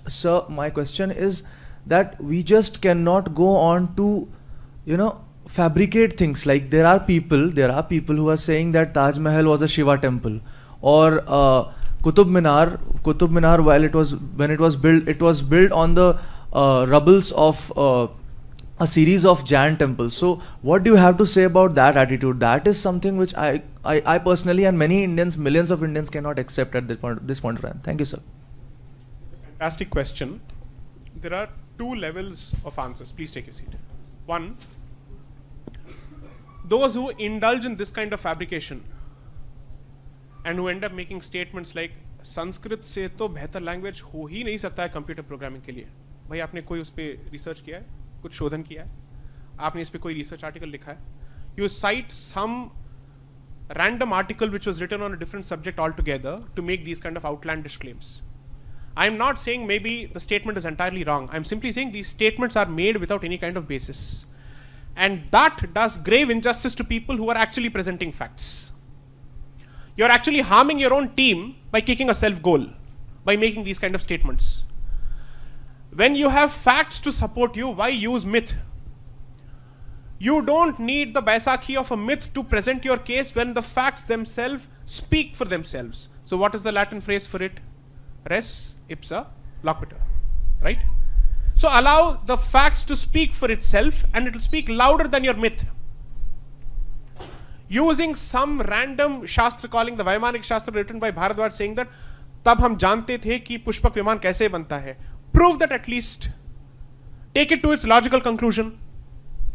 sir, my question is that we just cannot go on to, fabricate things. Like there are people who are saying that Taj Mahal was a Shiva temple, or Qutub Minar, when it was built, it was built on the rubbles of a series of Jain temples. So what do you have to say about that attitude? That is something which I personally, and many Indians, millions of Indians, cannot accept at this point of time. Thank you, sir. Fantastic question. There are two levels of answers. Please take your seat. One, those who indulge in this kind of fabrication and who end up making statements like Sanskrit से तो बेहतर language हो ही नहीं सकता है computer programming के लिए. भाई आपने कोई उस पर रिसर्च किया है, कुछ शोधन किया है, आपने इस पर कोई रिसर्च आर्टिकल लिखा है? You cite some random article which was written on a different subject altogether to make these kind of outlandish claims. I am not saying maybe the statement is entirely wrong. I am simply saying these statements are made without any kind of basis. And that does grave injustice to people who are actually presenting facts. You're actually harming your own team by kicking a self-goal, by making these kind of statements. When you have facts to support you, why use myth? You don't need the Baisakhi of a myth to present your case when the facts themselves speak for themselves. So what is the Latin phrase for it? Res ipsa loquitur, right? So allow the facts to speak for itself and it will speak louder than your myth. Using some random Shastra, calling the Vaimanik Shastra written by Bharadwaj, saying that तब हम जानते थे कि पुष्पक विमान कैसे बनता है. Prove that at least. Take it to its logical conclusion,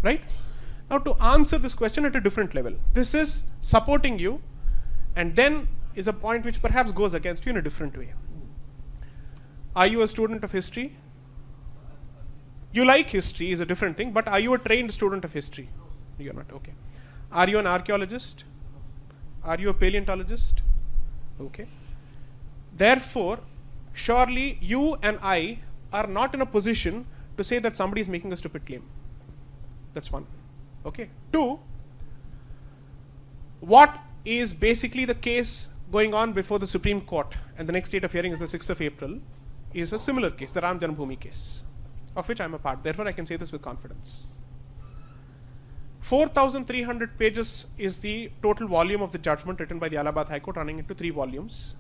right? Now to answer this question at a different level, this is supporting you, and then is a point which perhaps goes against you in a different way. Are you a student of history? You like history is a different thing, but are you a trained student of history? You're not, okay. Are you an archaeologist? Are you a paleontologist? Okay. Therefore, surely you and I are not in a position to say that somebody is making a stupid claim. That's one. Okay. Two, what is basically the case going on before the Supreme Court, and the next date of hearing is the 6th of April, is a similar case, the Ram Janmabhoomi case, of which I am a part. Therefore, I can say this with confidence. 4,300 pages is the total volume of the judgment written by the Allahabad High Court, running into 3 volumes.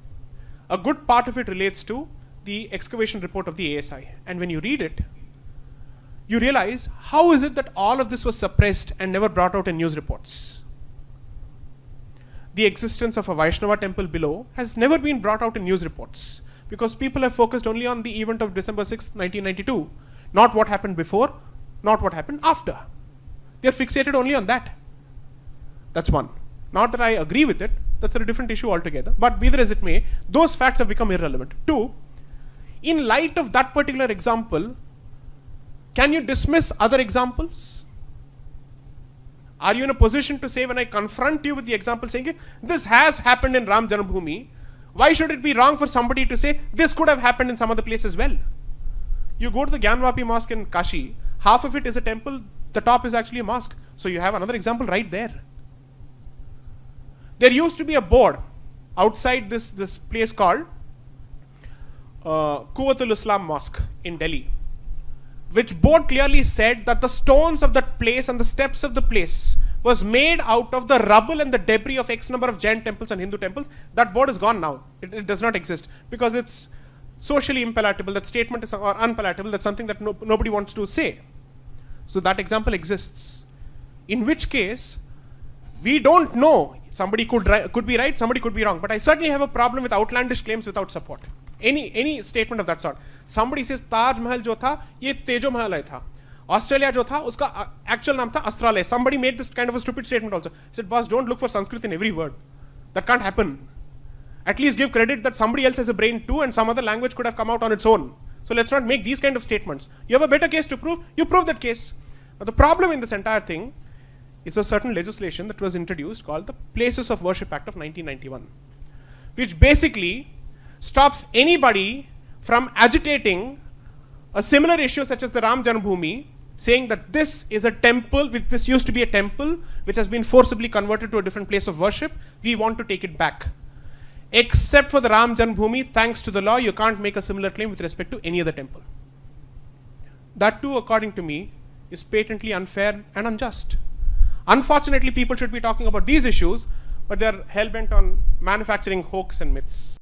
A good part of it relates to the excavation report of the ASI. And when you read it, you realize, how is it that all of this was suppressed and never brought out in news reports? The existence of a Vaishnava temple below has never been brought out in news reports, because people have focused only on the event of December 6, 1992, not what happened before, not what happened after. They are fixated only on that. That's one. Not that I agree with it, that's a different issue altogether, but be that as it may, those facts have become irrelevant. Two, in light of that particular example, can you dismiss other examples? Are you in a position to say, when I confront you with the example saying, this has happened in Ram Janmabhoomi, why should it be wrong for somebody to say, this could have happened in some other place as well? You go to the Gyanvapi mosque in Kashi, half of it is a temple, the top is actually a mosque. So you have another example right there. There used to be a board outside this place called Quwwatul Islam Mosque in Delhi, which board clearly said that the stones of that place and the steps of the place was made out of the rubble and the debris of X number of Jain temples and Hindu temples. That board is gone now. It does not exist because it's socially impalatable. That statement is or unpalatable. That's something that nobody wants to say. So that example exists. In which case, we don't know. Somebody could be right, somebody could be wrong. But I certainly have a problem with outlandish claims without support. Any statement of that sort. Somebody says Taj Mahal jo tha, ye Tejo Mahal hai tha. Australia jo tha, uska actual naam tha Australia. Somebody made this kind of a stupid statement also. He said, boss, don't look for Sanskrit in every word. That can't happen. At least give credit that somebody else has a brain too and some other language could have come out on its own. So let's not make these kind of statements. You have a better case to prove, you prove that case. But the problem in this entire thing is a certain legislation that was introduced called the Places of Worship Act of 1991, which basically stops anybody from agitating a similar issue such as the Ram Janmabhoomi, saying that this is a temple, this used to be a temple, which has been forcibly converted to a different place of worship, we want to take it back. except for the Ram Janmabhoomi, thanks to the law, you can't make a similar claim with respect to any other temple. That too, according to me, is patently unfair and unjust. Unfortunately, people should be talking about these issues, but they're hell-bent on manufacturing hoax and myths.